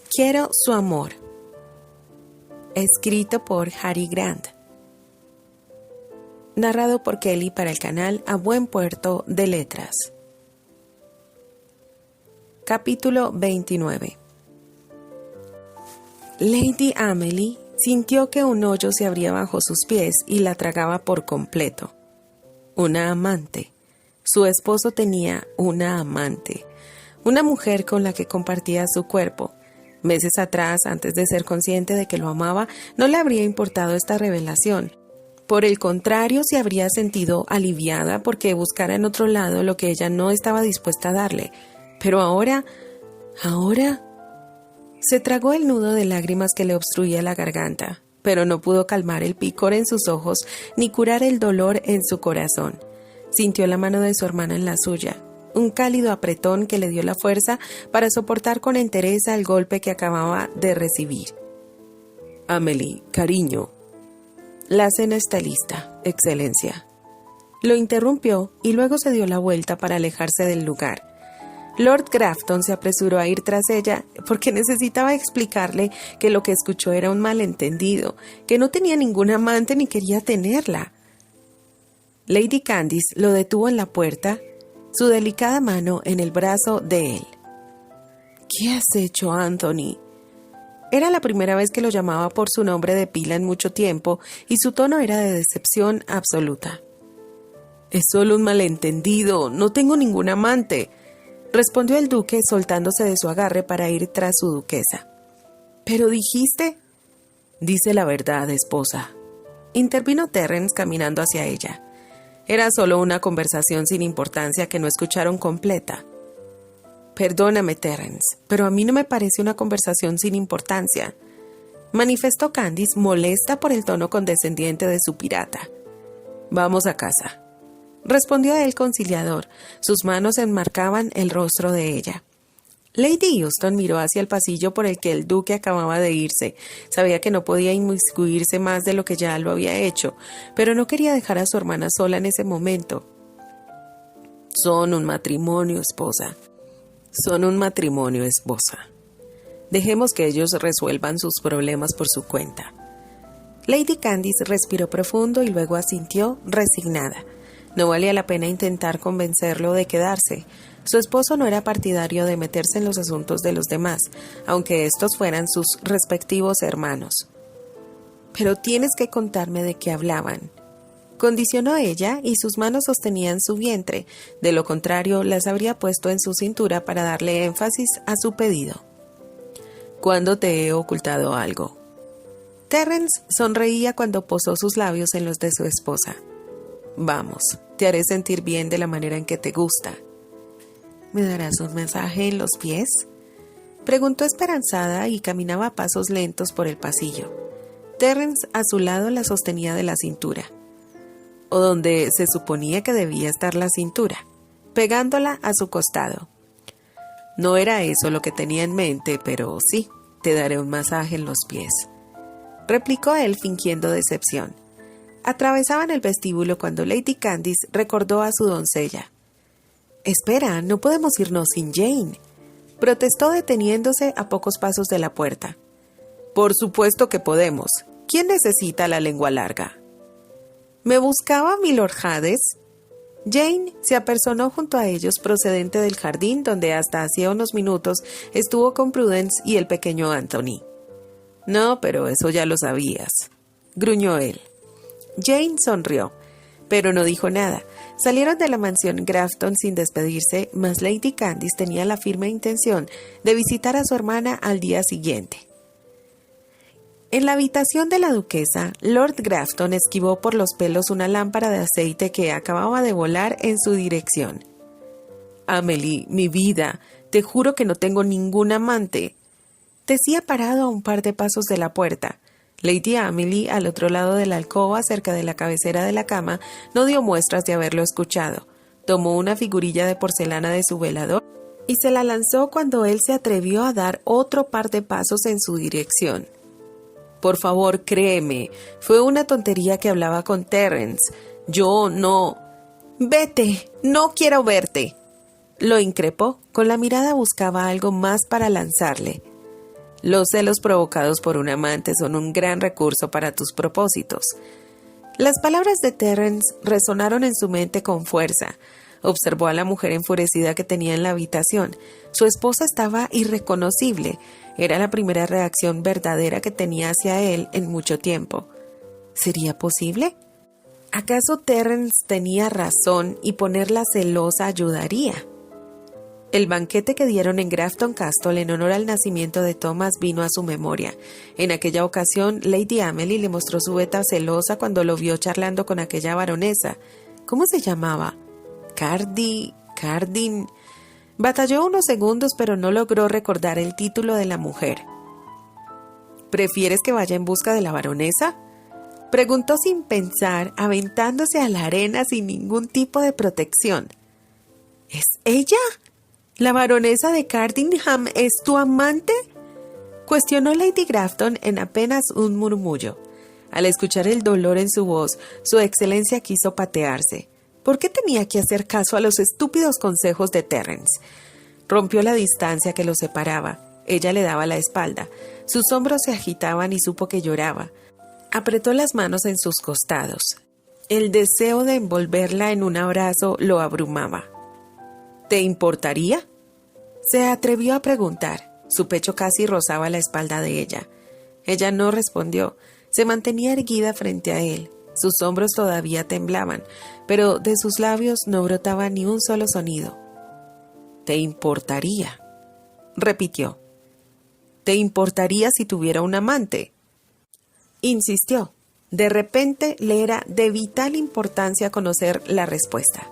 Quiero su amor. Escrito por Harry Grant. Narrado por Kelly para el canal A Buen Puerto de Letras. Capítulo 29. Lady Amelie sintió que un hoyo se abría bajo sus pies y la tragaba por completo. Una amante. Su esposo tenía una amante. Una mujer con la que compartía su cuerpo. Meses atrás, antes de ser consciente de que lo amaba, no le habría importado esta revelación. Por el contrario, se habría sentido aliviada porque buscara en otro lado lo que ella no estaba dispuesta a darle. Pero ahora... Se tragó el nudo de lágrimas que le obstruía la garganta, pero no pudo calmar el picor en sus ojos ni curar el dolor en su corazón. Sintió la mano de su hermana en la suya, un cálido apretón que le dio la fuerza para soportar con entereza el golpe que acababa de recibir. Amelie, cariño. La cena está lista, Excelencia. Lo interrumpió y luego se dio la vuelta para alejarse del lugar. Lord Grafton se apresuró a ir tras ella porque necesitaba explicarle que lo que escuchó era un malentendido, que no tenía ninguna amante ni quería tenerla. Lady Candice lo detuvo en la puerta, su delicada mano en el brazo de él. ¿Qué has hecho, Anthony? Era la primera vez que lo llamaba por su nombre de pila en mucho tiempo y su tono era de decepción absoluta. Es solo un malentendido, no tengo ningún amante, respondió el duque soltándose de su agarre para ir tras su duquesa. ¿Pero dijiste? Dice la verdad, esposa. Intervino Terence caminando hacia ella. Era solo una conversación sin importancia que no escucharon completa. Perdóname, Terence, pero a mí no me parece una conversación sin importancia, manifestó Candice molesta por el tono condescendiente de su pirata. Vamos a casa, respondió él conciliador. Sus manos enmarcaban el rostro de ella. Lady Houston miró hacia el pasillo por el que el duque acababa de irse. Sabía que no podía inmiscuirse más de lo que ya lo había hecho, pero no quería dejar a su hermana sola en ese momento. Son un matrimonio, esposa. Son un matrimonio, esposa. Dejemos que ellos resuelvan sus problemas por su cuenta. Lady Candice respiró profundo y luego asintió, resignada. No valía la pena intentar convencerlo de quedarse. Su esposo no era partidario de meterse en los asuntos de los demás, aunque estos fueran sus respectivos hermanos. Pero tienes que contarme de qué hablaban, condicionó ella, y sus manos sostenían su vientre. De lo contrario, las habría puesto en su cintura para darle énfasis a su pedido. ¿Cuándo te he ocultado algo? Terence sonreía cuando posó sus labios en los de su esposa. Vamos, te haré sentir bien de la manera en que te gusta. ¿Me darás un masaje en los pies? Preguntó esperanzada y caminaba a pasos lentos por el pasillo. Terence a su lado la sostenía de la cintura, o donde se suponía que debía estar la cintura, pegándola a su costado. No era eso lo que tenía en mente, pero sí, te daré un masaje en los pies, replicó él fingiendo decepción. Atravesaban el vestíbulo cuando Lady Candice recordó a su doncella. «Espera, no podemos irnos sin Jane», protestó deteniéndose a pocos pasos de la puerta. «Por supuesto que podemos. ¿Quién necesita la lengua larga?» «¿Me buscaba Milord Hades?» Jane se apersonó junto a ellos procedente del jardín donde hasta hacía unos minutos estuvo con Prudence y el pequeño Anthony. «No, pero eso ya lo sabías», gruñó él. Jane sonrió, pero no dijo nada. Salieron de la mansión Grafton sin despedirse, mas Lady Candice tenía la firme intención de visitar a su hermana al día siguiente. En la habitación de la duquesa, Lord Grafton esquivó por los pelos una lámpara de aceite que acababa de volar en su dirección. «Amelie, mi vida, te juro que no tengo ningún amante», decía parado a un par de pasos de la puerta. Lady Amelie, al otro lado de la alcoba, cerca de la cabecera de la cama, no dio muestras de haberlo escuchado. Tomó una figurilla de porcelana de su velador y se la lanzó cuando él se atrevió a dar otro par de pasos en su dirección. «Por favor, créeme, fue una tontería que hablaba con Terence. Yo no...» «Vete, no quiero verte», lo increpó. Con la mirada buscaba algo más para lanzarle. Los celos provocados por un amante son un gran recurso para tus propósitos. Las palabras de Terence resonaron en su mente con fuerza. Observó a la mujer enfurecida que tenía en la habitación. Su esposa estaba irreconocible. Era la primera reacción verdadera que tenía hacia él en mucho tiempo. ¿Sería posible? ¿Acaso Terence tenía razón y ponerla celosa ayudaría? El banquete que dieron en Grafton Castle en honor al nacimiento de Thomas vino a su memoria. En aquella ocasión, Lady Amelie le mostró su beta celosa cuando lo vio charlando con aquella baronesa. ¿Cómo se llamaba? Cardin. Batalló unos segundos, pero no logró recordar el título de la mujer. ¿Prefieres que vaya en busca de la baronesa?, preguntó sin pensar, aventándose a la arena sin ningún tipo de protección. ¿Es ella? ¿La baronesa de Cardingham es tu amante?, cuestionó Lady Grafton en apenas un murmullo. Al escuchar el dolor en su voz, su excelencia quiso patearse. ¿Por qué tenía que hacer caso a los estúpidos consejos de Terence? Rompió la distancia que los separaba. Ella le daba la espalda. Sus hombros se agitaban y supo que lloraba. Apretó las manos en sus costados. El deseo de envolverla en un abrazo lo abrumaba. ¿Te importaría?, se atrevió a preguntar. Su pecho casi rozaba la espalda de ella. Ella no respondió. Se mantenía erguida frente a él. Sus hombros todavía temblaban, pero de sus labios no brotaba ni un solo sonido. «¿Te importaría?», repitió. «¿Te importaría si tuviera un amante?», insistió. De repente le era de vital importancia conocer la respuesta.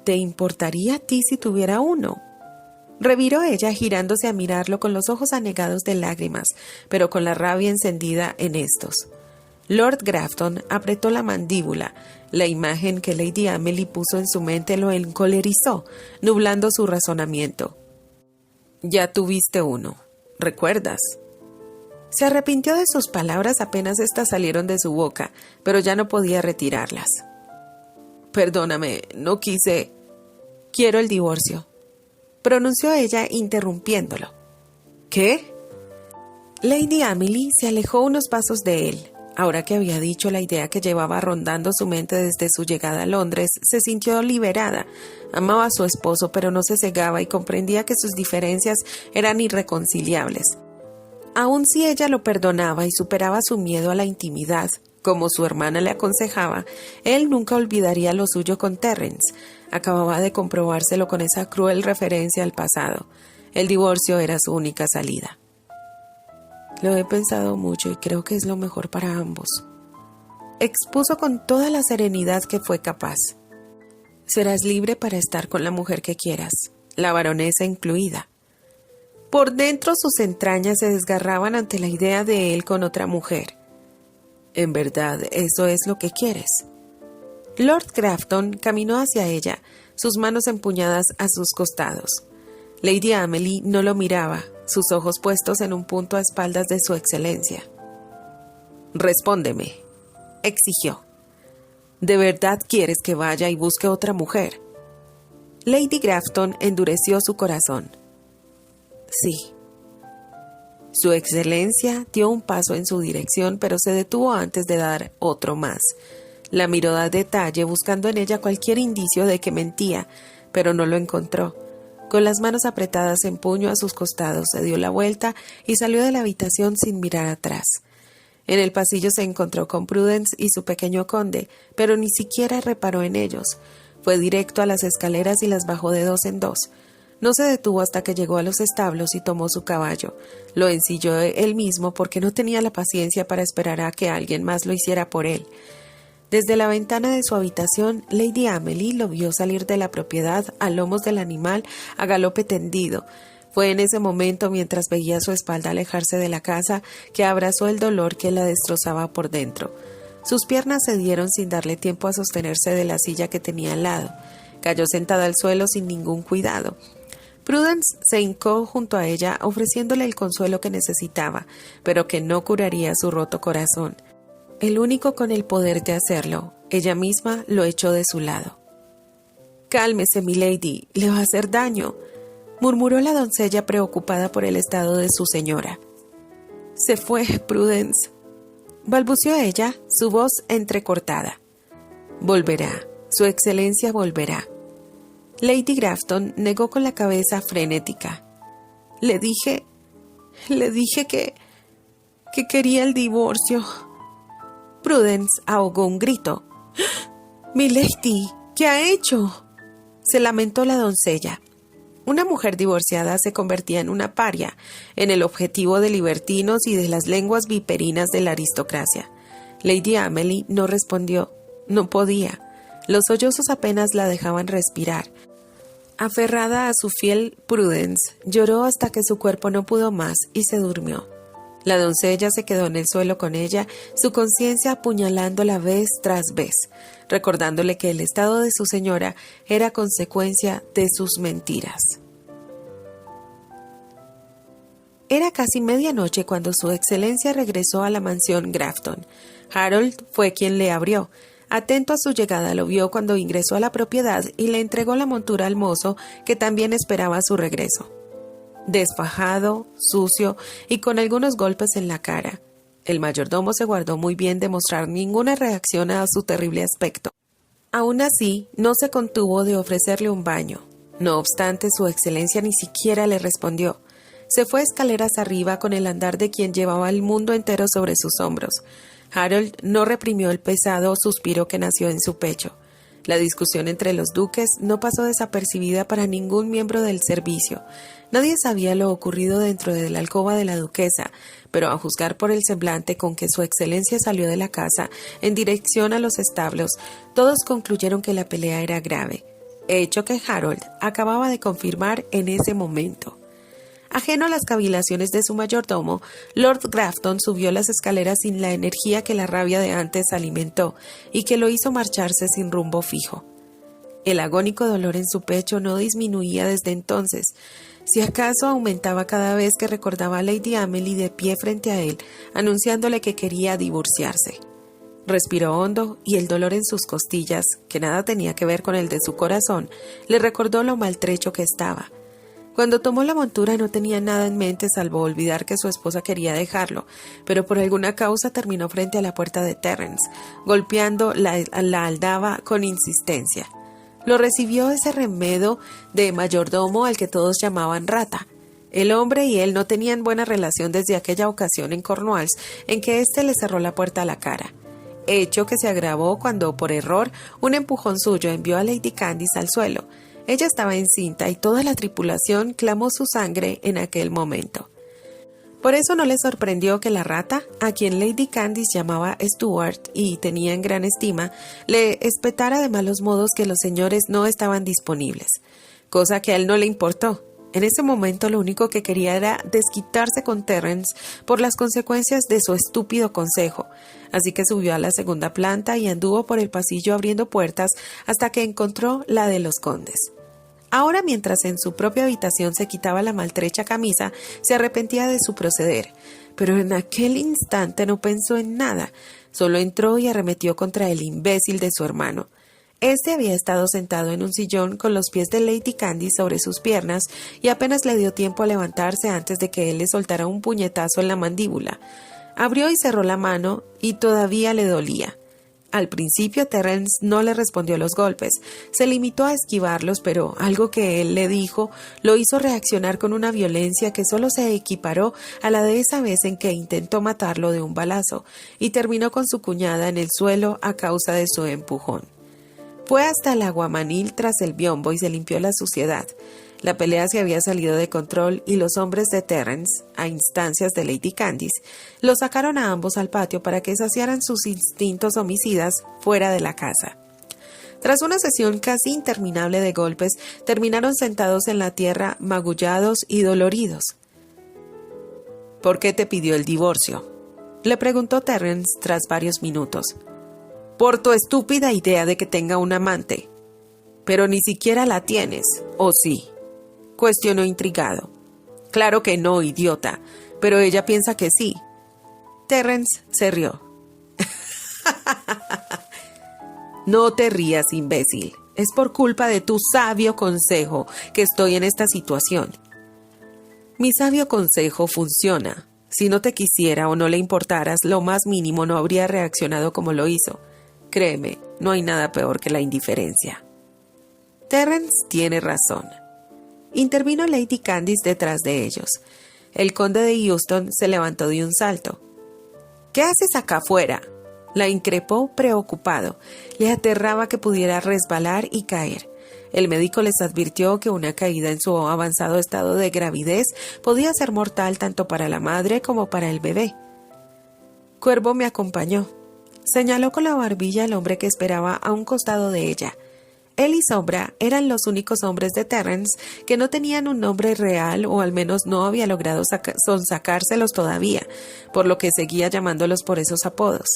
«¿Te importaría a ti si tuviera uno?», reviró ella, girándose a mirarlo con los ojos anegados de lágrimas, pero con la rabia encendida en estos. Lord Grafton apretó la mandíbula. La imagen que Lady Amelie puso en su mente lo encolerizó, nublando su razonamiento. «Ya tuviste uno, ¿recuerdas?». Se arrepintió de sus palabras apenas éstas salieron de su boca, pero ya no podía retirarlas. «Perdóname, no quise. Quiero el divorcio», pronunció ella interrumpiéndolo. «¿Qué?». Lady Amelie se alejó unos pasos de él. Ahora que había dicho la idea que llevaba rondando su mente desde su llegada a Londres, se sintió liberada. Amaba a su esposo, pero no se cegaba y comprendía que sus diferencias eran irreconciliables. Aun si ella lo perdonaba y superaba su miedo a la intimidad, como su hermana le aconsejaba, él nunca olvidaría lo suyo con Terence. Acababa de comprobárselo con esa cruel referencia al pasado. El divorcio era su única salida. «Lo he pensado mucho y creo que es lo mejor para ambos», expuso con toda la serenidad que fue capaz. «Serás libre para estar con la mujer que quieras, la baronesa incluida». Por dentro sus entrañas se desgarraban ante la idea de él con otra mujer. «¿En verdad eso es lo que quieres?». Lord Grafton caminó hacia ella, sus manos empuñadas a sus costados. Lady Amelie no lo miraba, sus ojos puestos en un punto a espaldas de su excelencia. «Respóndeme», exigió. «¿De verdad quieres que vaya y busque otra mujer?». Lady Grafton endureció su corazón. «Sí». Su excelencia dio un paso en su dirección, pero se detuvo antes de dar otro más. La miró a detalle, buscando en ella cualquier indicio de que mentía, pero no lo encontró. Con las manos apretadas en puño a sus costados, se dio la vuelta y salió de la habitación sin mirar atrás. En el pasillo se encontró con Prudence y su pequeño conde, pero ni siquiera reparó en ellos. Fue directo a las escaleras y las bajó de dos en dos. No se detuvo hasta que llegó a los establos y tomó su caballo. Lo ensilló él mismo porque no tenía la paciencia para esperar a que alguien más lo hiciera por él. Desde la ventana de su habitación, Lady Amelie lo vio salir de la propiedad a lomos del animal a galope tendido. Fue en ese momento, mientras veía su espalda alejarse de la casa, que abrazó el dolor que la destrozaba por dentro. Sus piernas cedieron sin darle tiempo a sostenerse de la silla que tenía al lado. Cayó sentada al suelo sin ningún cuidado. Prudence se hincó junto a ella, ofreciéndole el consuelo que necesitaba, pero que no curaría su roto corazón. El único con el poder de hacerlo, ella misma lo echó de su lado. «Cálmese, milady, le va a hacer daño». murmuró la doncella preocupada por el estado de su señora. Se fue, Prudence, balbuceó ella, su voz entrecortada. Volverá, su excelencia volverá. Lady Grafton negó con la cabeza frenética. Le dije que quería el divorcio. Prudence ahogó un grito. ¡Milady! ¿Qué ha hecho?, se lamentó la doncella. Una mujer divorciada se convertía en una paria, en el objetivo de libertinos y de las lenguas viperinas de la aristocracia. Lady Amelie no respondió, no podía. Los sollozos apenas la dejaban respirar. Aferrada a su fiel Prudence, lloró hasta que su cuerpo no pudo más y se durmió. La doncella se quedó en el suelo con ella, su conciencia apuñalándola vez tras vez, recordándole que el estado de su señora era consecuencia de sus mentiras. Era casi medianoche cuando su excelencia regresó a la mansión Grafton. Harold fue quien le abrió. Atento a su llegada, lo vio cuando ingresó a la propiedad y le entregó la montura al mozo, que también esperaba su regreso. Desfajado, sucio y con algunos golpes en la cara, el mayordomo se guardó muy bien de mostrar ninguna reacción a su terrible aspecto. Aún así, no se contuvo de ofrecerle un baño. No obstante, su excelencia ni siquiera le respondió. Se fue escaleras arriba con el andar de quien llevaba el mundo entero sobre sus hombros. Harold no reprimió el pesado suspiro que nació en su pecho. La discusión entre los duques no pasó desapercibida para ningún miembro del servicio. Nadie sabía lo ocurrido dentro de la alcoba de la duquesa, pero a juzgar por el semblante con que su excelencia salió de la casa en dirección a los establos, todos concluyeron que la pelea era grave, hecho que Harold acababa de confirmar en ese momento. Ajeno a las cavilaciones de su mayordomo, Lord Grafton subió las escaleras sin la energía que la rabia de antes alimentó y que lo hizo marcharse sin rumbo fijo. El agónico dolor en su pecho no disminuía desde entonces, si acaso aumentaba cada vez que recordaba a Lady Amelie de pie frente a él, anunciándole que quería divorciarse. Respiró hondo y el dolor en sus costillas, que nada tenía que ver con el de su corazón, le recordó lo maltrecho que estaba. Cuando tomó la montura no tenía nada en mente salvo olvidar que su esposa quería dejarlo, pero por alguna causa terminó frente a la puerta de Terence, golpeando la aldaba con insistencia. Lo recibió ese remedo de mayordomo al que todos llamaban rata. El hombre y él no tenían buena relación desde aquella ocasión en Cornwalls en que éste le cerró la puerta a la cara. Hecho que se agravó cuando, por error, un empujón suyo envió a Lady Candice al suelo. Ella estaba encinta y toda la tripulación clamó su sangre en aquel momento. Por eso no le sorprendió que la rata, a quien Lady Candice llamaba Stuart y tenía en gran estima, le espetara de malos modos que los señores no estaban disponibles, cosa que a él no le importó. En ese momento lo único que quería era desquitarse con Terence por las consecuencias de su estúpido consejo, así que subió a la segunda planta y anduvo por el pasillo abriendo puertas hasta que encontró la de los condes. Ahora, mientras en su propia habitación se quitaba la maltrecha camisa, se arrepentía de su proceder, pero en aquel instante no pensó en nada, solo entró y arremetió contra el imbécil de su hermano. Este había estado sentado en un sillón con los pies de Lady Candice sobre sus piernas y apenas le dio tiempo a levantarse antes de que él le soltara un puñetazo en la mandíbula. Abrió y cerró la mano y todavía le dolía. Al principio Terence no le respondió los golpes, se limitó a esquivarlos, pero algo que él le dijo lo hizo reaccionar con una violencia que solo se equiparó a la de esa vez en que intentó matarlo de un balazo y terminó con su cuñada en el suelo a causa de su empujón. Fue hasta el aguamanil tras el biombo y se limpió la suciedad. La pelea se había salido de control y los hombres de Terence, a instancias de Lady Candice, los sacaron a ambos al patio para que saciaran sus instintos homicidas fuera de la casa. Tras una sesión casi interminable de golpes, terminaron sentados en la tierra, magullados y doloridos. ¿Por qué te pidió el divorcio?, le preguntó Terence tras varios minutos. Por tu estúpida idea de que tenga un amante. Pero ni siquiera la tienes, ¿o sí?, cuestionó intrigado. Claro que no, idiota, pero ella piensa que sí. Terence se rió. No te rías, imbécil. Es por culpa de tu sabio consejo que estoy en esta situación. Mi sabio consejo funciona. Si no te quisiera o no le importaras lo más mínimo, no habría reaccionado como lo hizo. Créeme, no hay nada peor que la indiferencia. Terence tiene razón. Intervino Lady Candice detrás de ellos. El conde de Houston se levantó de un salto. «¿Qué haces acá afuera?», la increpó preocupado. Le aterraba que pudiera resbalar y caer. El médico les advirtió que una caída en su avanzado estado de gravidez podía ser mortal tanto para la madre como para el bebé. Cuervo me acompañó. Señaló con la barbilla al hombre que esperaba a un costado de ella. Él y Sombra eran los únicos hombres de Terence que no tenían un nombre real, o al menos no había logrado sonsacárselos todavía, por lo que seguía llamándolos por esos apodos.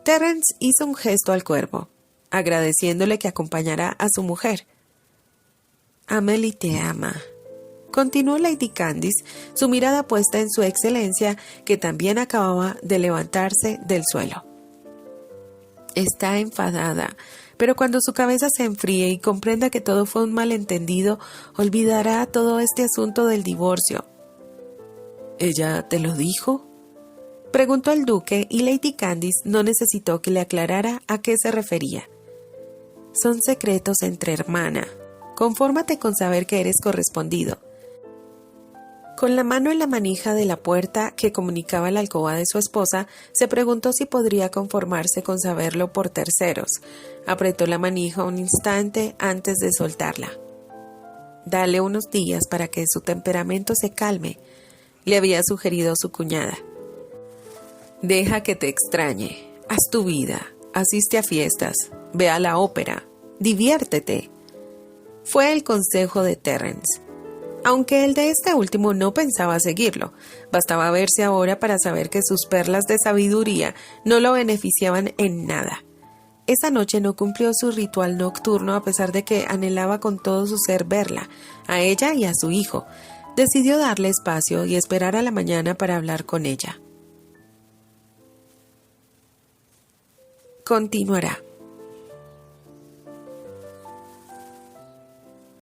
Terence hizo un gesto al cuervo, agradeciéndole que acompañara a su mujer. «Amelie te ama», continuó Lady Candice, su mirada puesta en su excelencia, que también acababa de levantarse del suelo. Está enfadada, pero cuando su cabeza se enfríe y comprenda que todo fue un malentendido, olvidará todo este asunto del divorcio. «¿Ella te lo dijo?», preguntó el duque, y Lady Candice no necesitó que le aclarara a qué se refería. «Son secretos entre hermana. Confórmate con saber que eres correspondido». Con la mano en la manija de la puerta que comunicaba la alcoba de su esposa, se preguntó si podría conformarse con saberlo por terceros. Apretó la manija un instante antes de soltarla. «Dale unos días para que su temperamento se calme», le había sugerido su cuñada. «Deja que te extrañe. Haz tu vida. Asiste a fiestas. Ve a la ópera. Diviértete». Fue el consejo de Terence. Aunque el de este último no pensaba seguirlo, bastaba verse ahora para saber que sus perlas de sabiduría no lo beneficiaban en nada. Esa noche no cumplió su ritual nocturno a pesar de que anhelaba con todo su ser verla, a ella y a su hijo. Decidió darle espacio y esperar a la mañana para hablar con ella. Continuará.